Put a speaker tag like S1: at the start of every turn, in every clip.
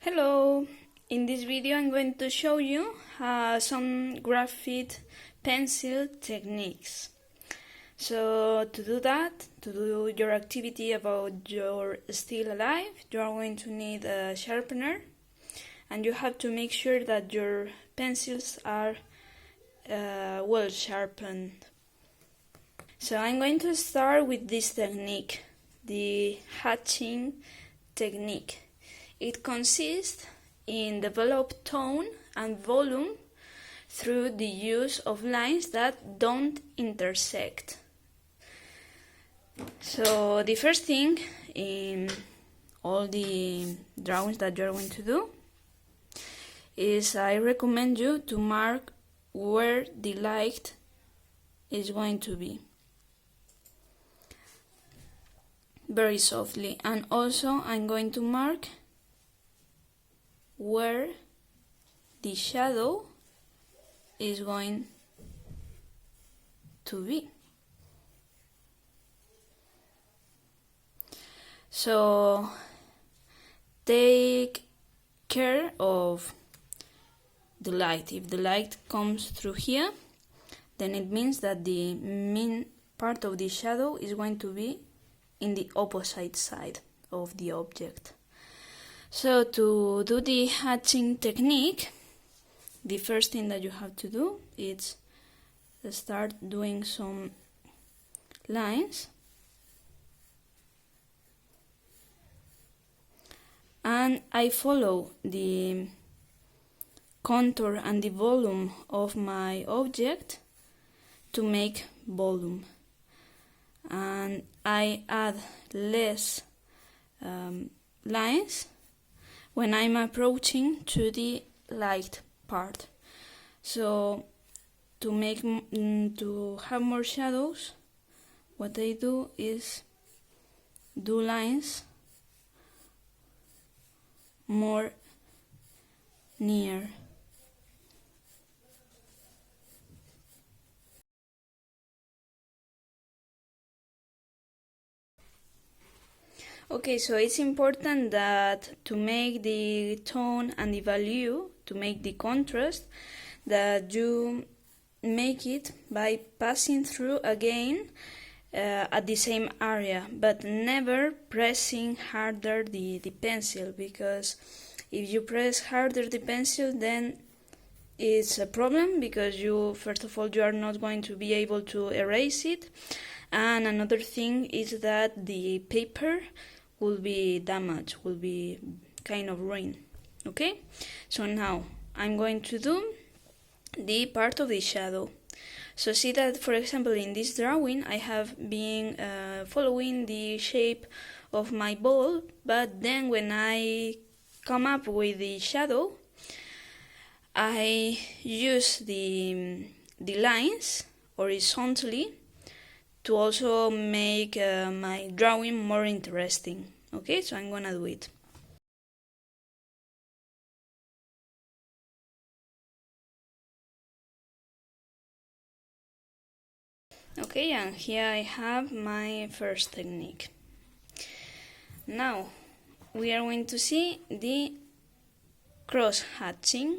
S1: Hello! In this video I'm going to show you some graphite pencil techniques. So to do that, to do your activity about your still alive, you are going to need a sharpener, and you have to make sure that your pencils are well sharpened. So I'm going to start with this technique, the hatching technique. It consists in develop tone and volume through the use of lines that don't intersect. So the first thing in all the drawings that you're going to do is I recommend you to mark where the light is going to be very softly, and also I'm going to mark where the shadow is going to be. So take care of the light. If the light comes through here, then it means that the main part of the shadow is going to be in the opposite side of the object. So to do the hatching technique, the first thing that you have to do is start doing some lines, and I follow the contour and the volume of my object to make volume, and I add less lines when I'm approaching to the light part. So to have more shadows, what I do is do lines more near. Okay, so it's important that to make the tone and the value, to make the contrast, that you make it by passing through again at the same area, but never pressing harder the pencil, because if you press harder the pencil, then it's a problem, because first of all, you are not going to be able to erase it, and another thing is that the paper will be damaged, will be kind of ruined. Okay, so now I'm going to do the part of the shadow. So see that, for example, in this drawing I have been following the shape of my ball, but then when I come up with the shadow, I use the lines horizontally to also make my drawing more interesting. Okay, so I'm gonna do it. Okay, and here I have my first technique. Now we are going to see the cross hatching.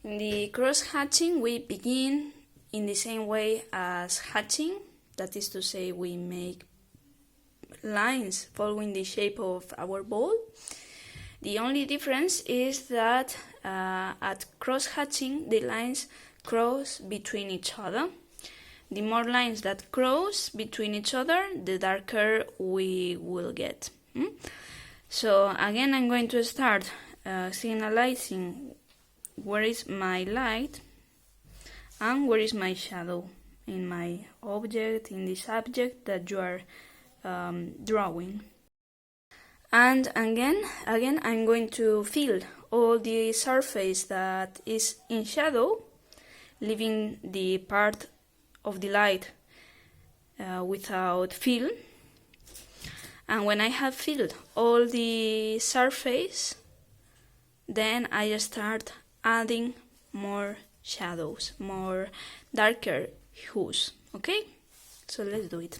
S1: In the cross hatching, we begin in the same way as hatching, that is to say, we make lines following the shape of our ball. The only difference is that at cross hatching, the lines cross between each other. The more lines that cross between each other, the darker we will get. So again, I'm going to start signalizing where is my light and where is my shadow in my object, in the subject that you are drawing. And again I'm going to fill all the surface that is in shadow, leaving the part of the light without fill. And when I have filled all the surface, then I start adding more shadows, more darker hues. Okay, so let's do it.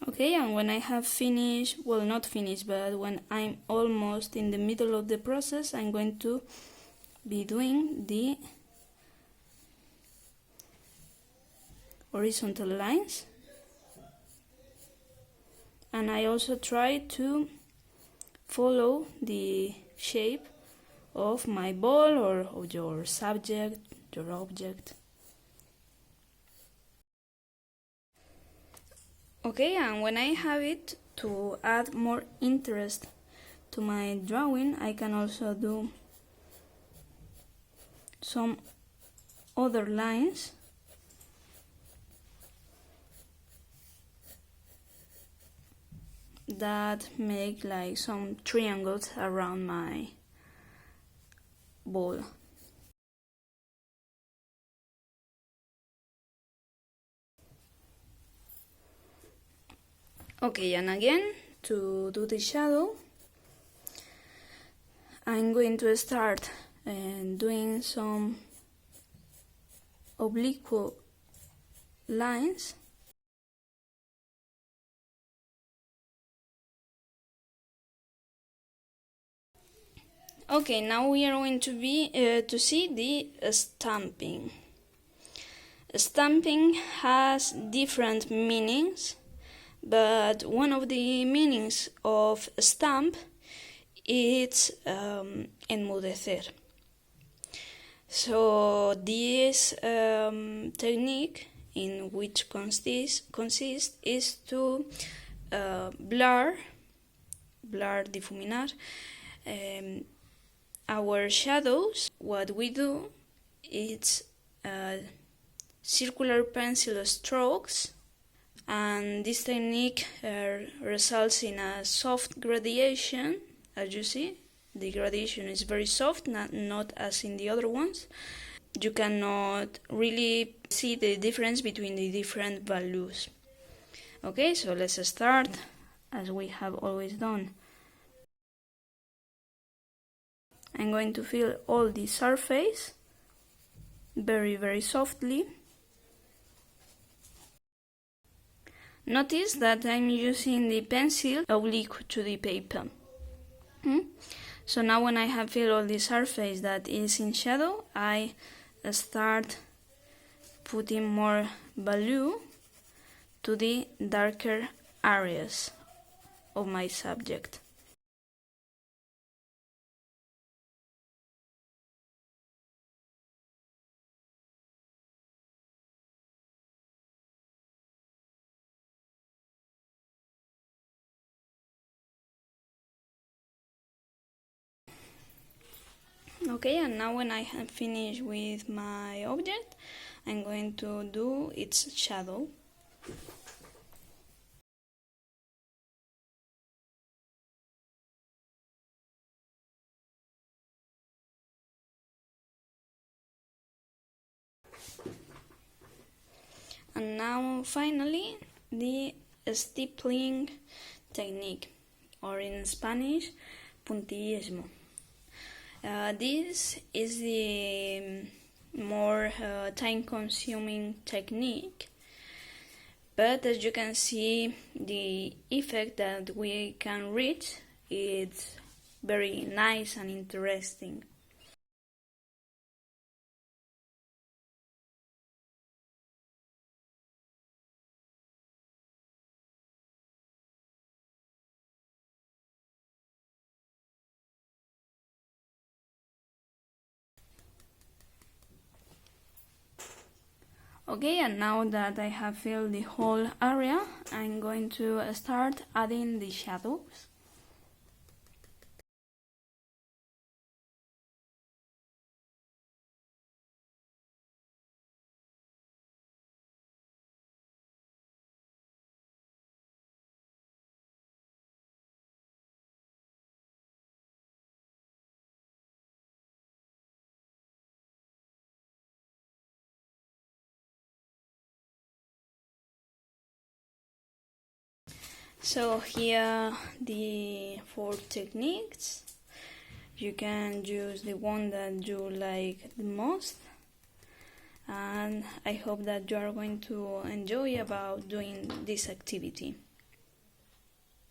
S1: Okay, and when I have finished, well, not finished, but when I'm almost in the middle of the process, I'm going to be doing the horizontal lines. And I also try to follow the shape of my ball or of your subject, your object. Okay, and when I have it, to add more interest to my drawing, I can also do some other lines that make like some triangles around my ball. Okay, and again, to do the shadow, I'm going to start doing some oblique lines. Okay, now we are going to see the stamping. Stamping has different meanings, but one of the meanings of stamp is enmudecer. So this technique, in which consists is to blur, difuminar, our shadows. What we do is circular pencil strokes, and this technique results in a soft gradation. As you see, the gradation is very soft, not as in the other ones. You cannot really see the difference between the different values. Okay, so let's start as we have always done. I'm going to fill all the surface very softly. Notice that I'm using the pencil oblique to the paper. So now when I have filled all the surface that is in shadow, I start putting more value to the darker areas of my subject. Okay, and now when I have finished with my object, I'm going to do its shadow. And now finally the stippling technique, or in Spanish, puntillismo. This is the more time-consuming technique, but as you can see, the effect that we can reach is very nice and interesting. Okay, and now that I have filled the whole area, I'm going to start adding the shadows. So here the 4 techniques. You can use the one that you like the most, and I hope that you are going to enjoy about doing this activity.